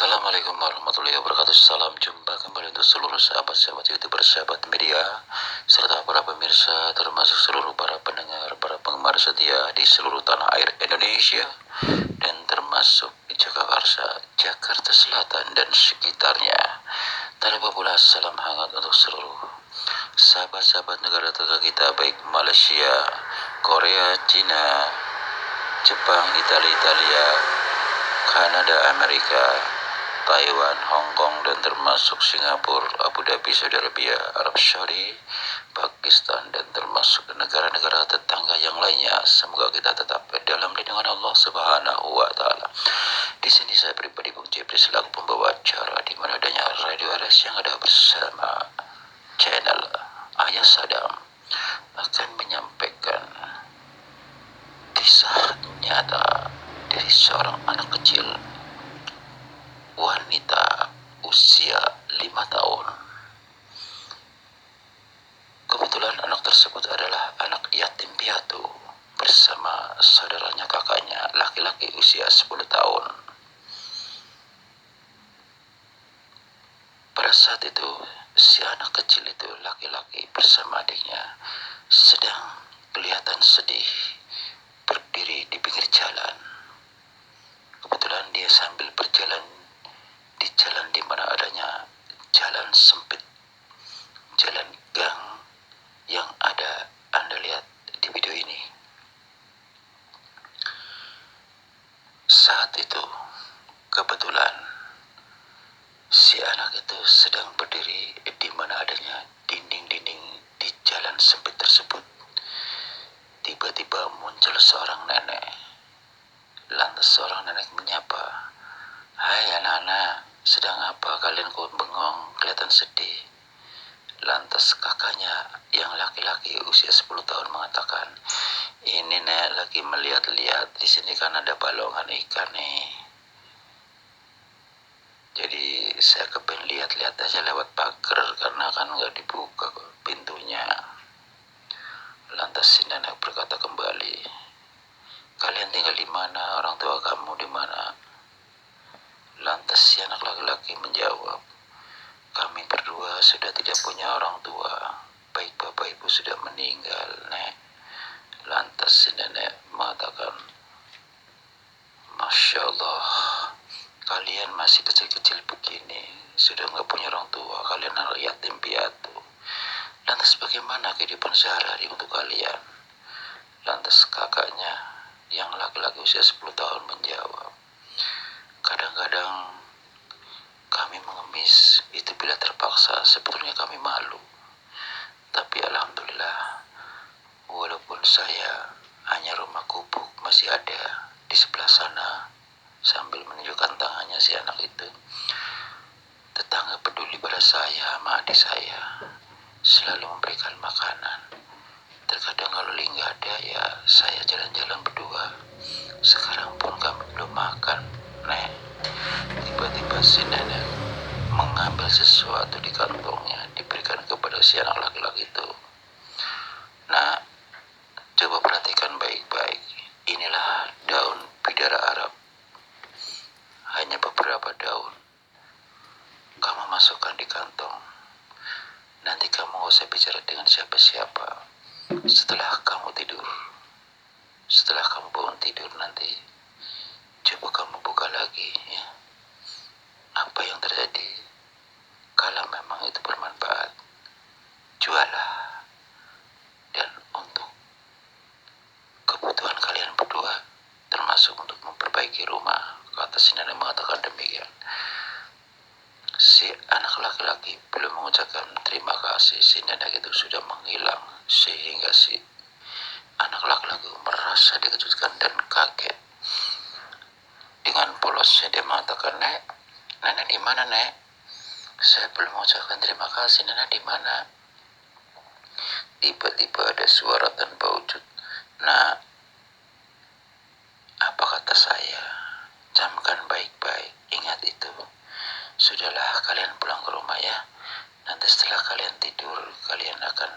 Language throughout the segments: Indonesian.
Assalamualaikum warahmatullahi wabarakatuh. Salam jumpa kembali untuk seluruh sahabat-sahabat YouTuber, sahabat media, serta para pemirsa, termasuk seluruh para pendengar, para penggemar setia di seluruh tanah air Indonesia, dan termasuk di Jakarta, Jakarta Selatan dan sekitarnya. Tanpa pula salam hangat untuk seluruh sahabat-sahabat negara tetangga kita, baik Malaysia, Korea, Cina, Jepang, Italia, Kanada, Amerika, Taiwan, Hong Kong, dan termasuk Singapura, Abu Dhabi, Saudi Arabia, Arab Saudi, Pakistan, dan termasuk negara-negara tetangga yang lainnya. Semoga kita tetap dalam lindungan Allah Subhanahu wa Ta'ala. Di sini saya pribadi Bung Jepri selaku pembawa acara, di mana adanya Radio RS yang ada bersama channel Ayah Sadam akan menyampaikan kisah nyata dari seorang anak kecil wanita usia 5 tahun. Kebetulan anak tersebut adalah anak yatim piatu bersama saudaranya kakaknya laki-laki usia 10 tahun. Pada saat itu si anak kecil itu laki-laki bersama adiknya sedang kelihatan sedih berdiri di pinggir jalan. Kebetulan dia sambil berjalan di jalan di mana adanya jalan sempit, jalan gang yang ada Anda lihat di video ini. Saat itu kebetulan si anak itu sedang berdiri di mana adanya dinding-dinding di jalan sempit tersebut. Tiba-tiba muncul seorang nenek. Lantas seorang nenek menyapa, "Hai anak-anak, sedang apa kalian kok bengong, kelihatan sedih?" Lantas kakaknya yang laki-laki usia 10 tahun mengatakan, "Ini nek lagi melihat-lihat, di sini kan ada balongan ikan nih. Jadi saya kepengen lihat-lihat aja lewat pagar karena kan nggak dibuka pintunya." Lantas si nenek berkata kembali, "Kalian tinggal di mana? Orang tua kamu di mana?" Lantas si anak laki-laki menjawab, "Kami berdua sudah tidak punya orang tua. Baik bapak ibu sudah meninggal, nek." Lantas si nenek mengatakan, "Masya Allah, kalian masih kecil-kecil begini, sudah nggak punya orang tua, kalian anak yatim piatu. Lantas bagaimana kehidupan sehari-hari untuk kalian?" Lantas kakaknya yang laki-laki usia 10 tahun menjawab, "Kadang-kadang kami mengemis, itu bila terpaksa, sebetulnya kami malu. Tapi alhamdulillah, walaupun saya hanya rumah gubuk masih ada di sebelah sana." Sambil menunjukkan tangannya si anak itu, "Tetangga peduli pada saya sama adik saya, selalu memberikan makanan. Terkadang kalau Li nggak ada ya saya jalan-jalan berdua. Sekarang pun kami belum makan, nek." Tiba-tiba si nenek mengambil sesuatu di kantongnya, diberikan kepada si anak laki-laki itu. Nah, coba perhatikan baik-baik. Inilah daun bidara Arab. Hanya beberapa daun. Kamu masukkan di kantong. Nanti kamu gak usah bicara dengan siapa-siapa. Setelah kamu bangun tidur nanti, coba kamu buka lagi ya. Apa yang terjadi? Kalau memang itu bermanfaat, jualah. Dan untuk kebutuhan kalian berdua, termasuk untuk memperbaiki rumah." Kata si nenek mengatakan demikian. Si anak laki-laki belum mengucapkan terima kasih, si nenek itu sudah menghilang, sehingga si anak laki-laki merasa dikejutkan dan kaget. Dengan polosnya dia mengatakan, "Nenek di mana, nek? Saya belum mengucapkan terima kasih, nenek di mana?" Tiba-tiba ada suara tanpa wujud, "Nak, apa kata saya? Camkan baik-baik, ingat itu. Sudahlah, kalian pulang ke rumah ya. Nanti setelah kalian tidur, kalian akan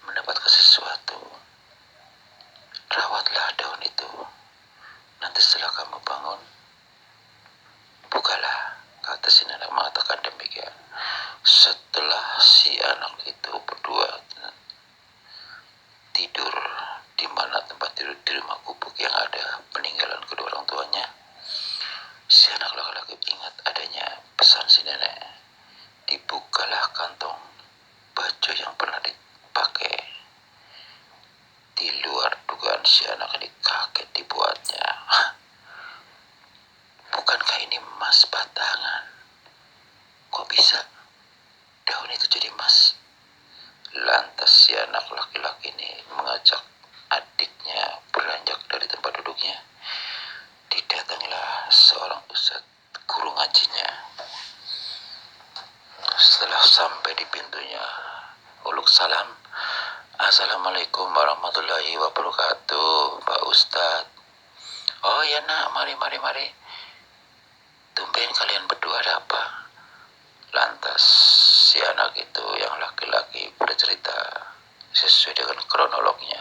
mendapatkan sesuatu. Rawatlah daun itu. Nanti setelah kamu bangun, bukalah, setelah si anak itu berdua tidur di mana tempat tidur di rumah gubuk yang ada peninggalan kedua orang tuanya, si anak laki-laki ingat adanya pesan si nenek. Dibukalah kantong baju yang pernah dipakai. Di luar dugaan si anak ini kaget dibuatnya. Bukankah ini emas batangan? Kok bisa daun itu jadi emas? Lantas si anak laki-laki ini mengajak adiknya beranjak dari tempat duduknya. Didatangilah seorang ustadz guru ngajinya. Setelah sampai di pintunya, uluk salam. Assalamualaikum warahmatullahi wabarakatuh, Pak Ustadz. Oh ya nak, mari. Tumben kalian berdua ada apa? Lantas si anak itu yang laki-laki bercerita sesuai dengan kronolognya.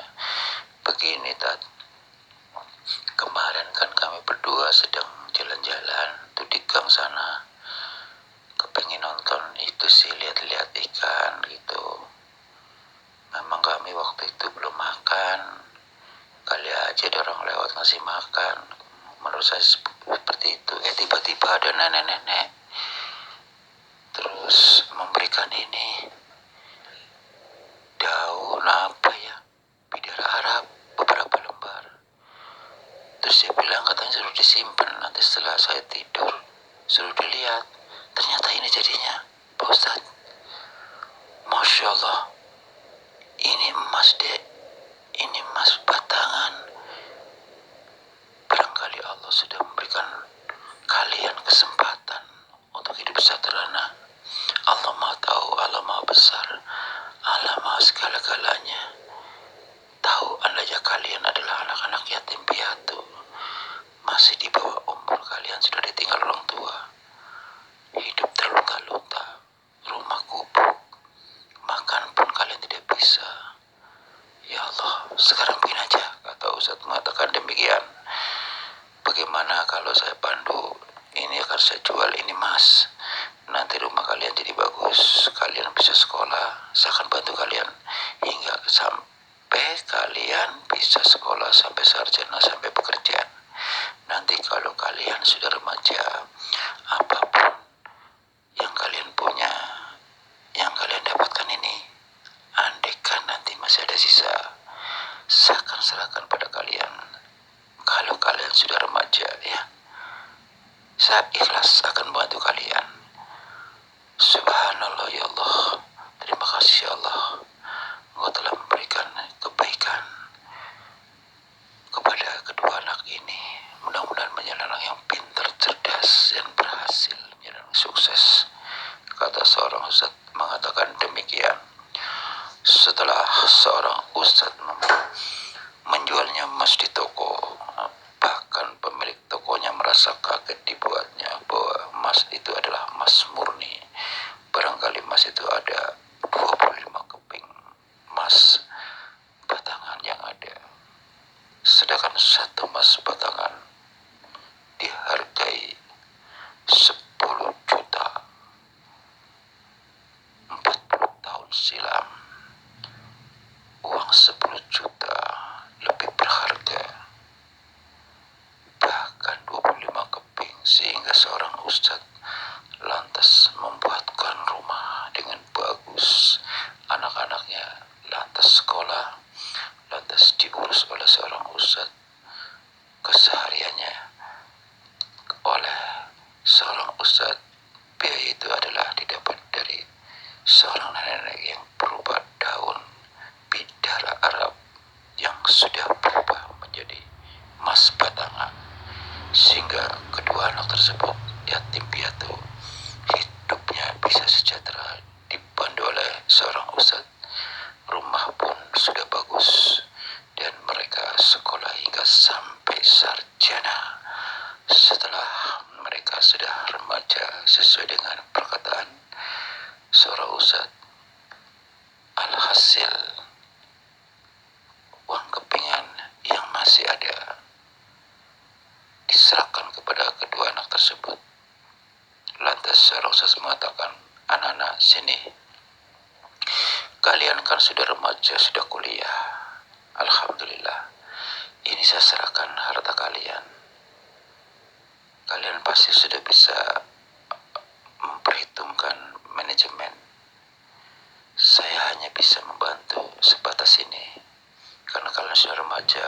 Begini Tat, kemarin kan kami berdua sedang jalan-jalan tuh di gang sana. Kepengen nonton itu sih, lihat-lihat ikan gitu. Memang kami waktu itu belum makan. Kali aja ada orang lewat ngasih makan. Menurut saya seperti itu. Tiba-tiba ada nenek-nenek terus memberikan ini daun apa ya, bidara Arab, beberapa lembar. Terus dia bilang katanya suruh disimpan, nanti setelah saya tidur suruh dilihat. Ternyata ini jadinya, Pak Ustadz. Masya Allah, ini emas dek, ini emas batangan. Barangkali Allah sudah memberikan kalian kesempatan untuk hidup sederhana. Allah Maha tahu, Allah Maha besar, Allah Maha segala-galanya. Tahu andainya kalian adalah anak-anak yatim piatu, masih di bawah umur kalian sudah ditinggal orang tua, hidup terlunta-lunta, rumah gubuk, makan pun kalian tidak bisa. Ya Allah, sekarang begini aja, kata Ustadz mengatakan demikian. Bagaimana kalau saya pandu, ini akan saya jual ini mas, nanti rumah kalian jadi bagus, kalian bisa sekolah, saya akan bantu kalian hingga sampai kalian bisa sekolah sampai sarjana, sampai bekerja. Nanti kalau kalian sudah remaja, apapun yang kalian punya, yang kalian dapatkan ini, andaikan nanti masih ada sisa, saya akan serahkan pada kalian. Kalau kalian sudah remaja ya, saya ikhlas akan bantu kalian. Subhanallah ya Allah, terima kasih ya Allah, Engkau telah memberikan kebaikan kepada kedua anak ini. Mudah-mudahan menjadi anak yang pintar, cerdas, dan berhasil menjadi anak sukses. Kata seorang ustadz mengatakan demikian. Setelah seorang ustadz menjualnya emas di toko, bahkan pemilik tokonya merasa kaget dibuatnya bahwa emas itu adalah emas murni. Barangkali emas itu ada 25 keping emas batangan yang ada. Sedangkan satu emas batangan dihargai 10 juta 40 tahun silam. Uang 10 juta lebih berharga, bahkan 25 keping, sehingga seorang ustadz lantas membuatkan rumah dengan bagus. Anak-anaknya lantas sekolah, lantas diurus oleh seorang ustadz. Kesehariannya oleh seorang ustadz, biaya itu adalah didapat dari seorang nenek yang berupa daun bidara Arab yang sudah berubah menjadi emas batangan, sehingga kedua anak tersebut yatim piatu hidupnya bisa sejahtera dipandu oleh seorang ustadz. Rumah pun sudah bagus dan mereka sekolah hingga sampai sarjana. Setelah mereka sudah remaja, sesuai dengan perkataan seorang ustadz, alhasil uang kepingan yang masih ada diserahkan kepada kedua anak tersebut. Lantas seorang ustadz mengatakan, anak-anak sini, Kalian kan sudah remaja, sudah kuliah. Alhamdulillah. Ini saya serahkan harta kalian. Kalian pasti sudah bisa memperhitungkan manajemen. Saya hanya bisa membantu sebatas ini. Karena kalian sudah remaja,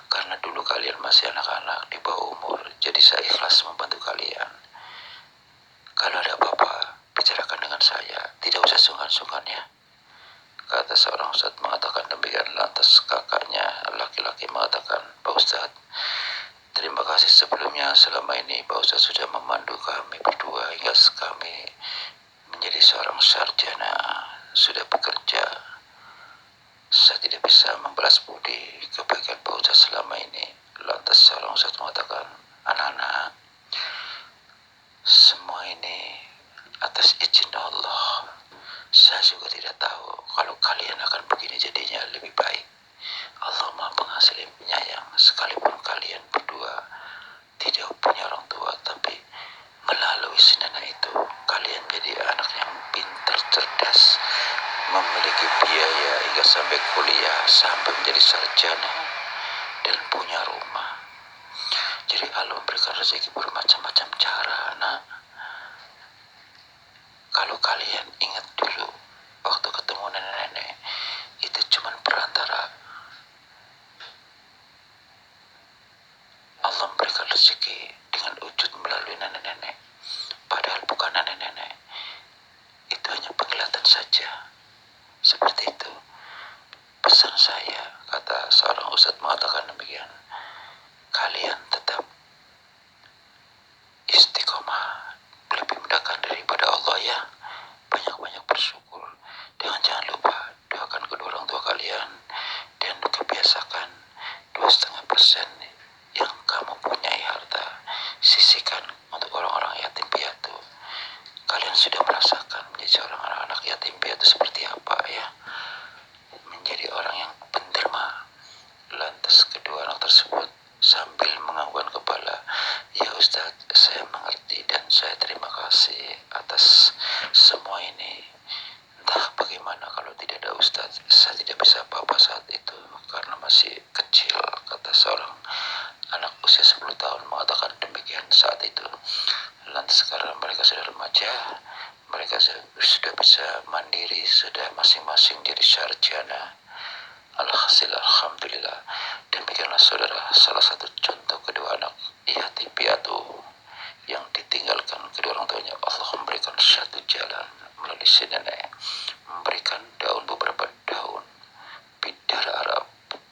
karena dulu kalian masih anak-anak di bawah umur, jadi saya ikhlas membantu kalian. Kalau ada apa-apa, bicarakan dengan saya, tidak usah sungkan-sungkan ya. Kata seorang ustadz mengatakan demikian, lantas kakaknya laki-laki mengatakan, Pak Ustadz, terima kasih sebelumnya selama ini Pak Ustadz sudah memandu kami berdua hingga kami menjadi seorang sarjana, sudah bekerja. Saya tidak bisa membalas budi kebaikan Pak Ustadz selama ini. Lantas seorang ustadz mengatakan, anak-anak, semua ini atas izin Allah. Saya juga tidak tahu kalau kalian akan begini jadinya lebih baik. Allah Maha Pengasih dan Penyayang. Sekalipun kalian berdua tidak punya orang tua, tapi melalui sinana itu kalian menjadi anak yang pintar, cerdas, memiliki biaya hingga sampai kuliah, sampai menjadi sarjana dan punya rumah. Jadi Allah memberikan rezeki bermacam-macam cara. Nah, kalau kalian ingat dulu waktu ketemu nenek-nenek, itu cuma perantara. Allah memberikan rezeki dengan wujud melalui nenek-nenek, padahal bukan nenek-nenek. Itu hanya penglihatan saja. Seperti itu. Pesan saya, kata seorang ustadz mengatakan demikian, kalian tetap istiqomah, lebih mudahkan daripada Allah ya. Banyak-banyak bersyukur. Dan jangan lupa doakan kedua orang tua kalian, dan kebiasakan 2,5% yang kamu punyai harta, sisihkan untuk orang-orang yatim piatu. Kalian sudah merasakan menjadi seorang anak-anak yatim piatu seperti apa ya, menjadi orang yang penderma. Lantas kedua anak tersebut sambil menganggukkan kepala, ya Ustadz, saya mengerti dan saya terima kasih atas semua ini. Entah bagaimana kalau tidak ada Ustadz, saya tidak bisa apa-apa saat itu karena masih kecil, kata seorang anak usia 10 tahun mengatakan demikian saat itu. Lantas sekarang mereka sudah remaja, mereka sudah bisa mandiri, sudah masing-masing jadi sarjana. Alhasil alhamdulillah. Demikianlah saudara, salah satu contoh kedua anak yatim piatu yang ditinggalkan kedua orang tuanya. Allah memberikan satu jalan melalui si nenek, memberikan daun, beberapa daun bidara Arab.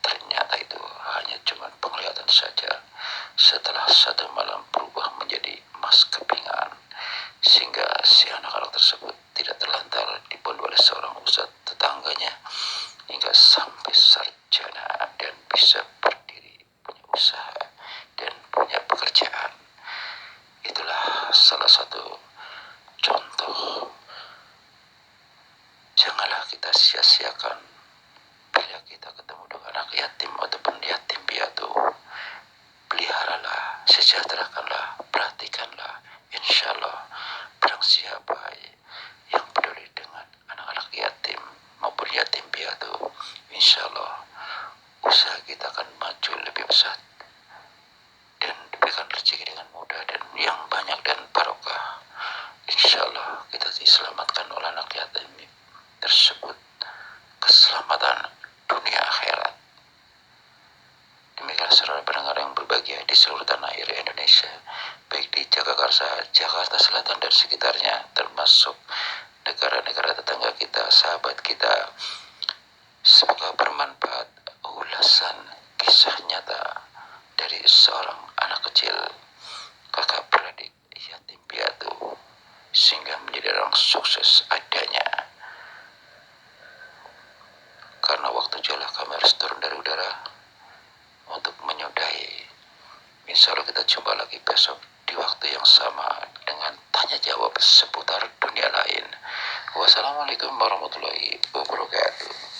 Ternyata itu hanya cuma penglihatan saja. Setelah satu malam berubah menjadi emas kepingan, sehingga si anak-anak tersebut tidak terlantar dipandu oleh seorang ustadz tetangganya hingga sampai sarjana dan bisa berdiri, punya usaha dan punya pekerjaan. Itulah salah satu contoh. Janganlah kita sia-siakan bila kita ketemu dengan anak yatim ataupun yatim piatu. Peliharalah, sejahterakanlah, perhatikanlah. Insya Allah, barang siapa yang peduli dengan anak-anak yatim maupun yatim piatu, insya Allah usaha kita akan maju lebih besar dan diberikan rezeki dengan mudah dan yang banyak dan barokah. Insya Allah kita diselamatkan oleh anak yatim tersebut, keselamatan dunia akhirat. Demikian saudara pendengar yang berbahagia di seluruh tanah air Indonesia, baik di Jakarta, Jakarta Selatan dan sekitarnya, termasuk negara-negara tetangga kita, sahabat kita. Semoga bermanfaat ulasan kisah nyata dari seorang anak kecil, kakak beradik yatim piatu, sehingga menjadi orang sukses adanya. Karena waktu jelah kami harus turun dari udara untuk menyudahi. Insya Allah kita jumpa lagi besok di waktu yang sama dengan tanya jawab seputar dunia lain. Wassalamualaikum warahmatullahi wabarakatuh.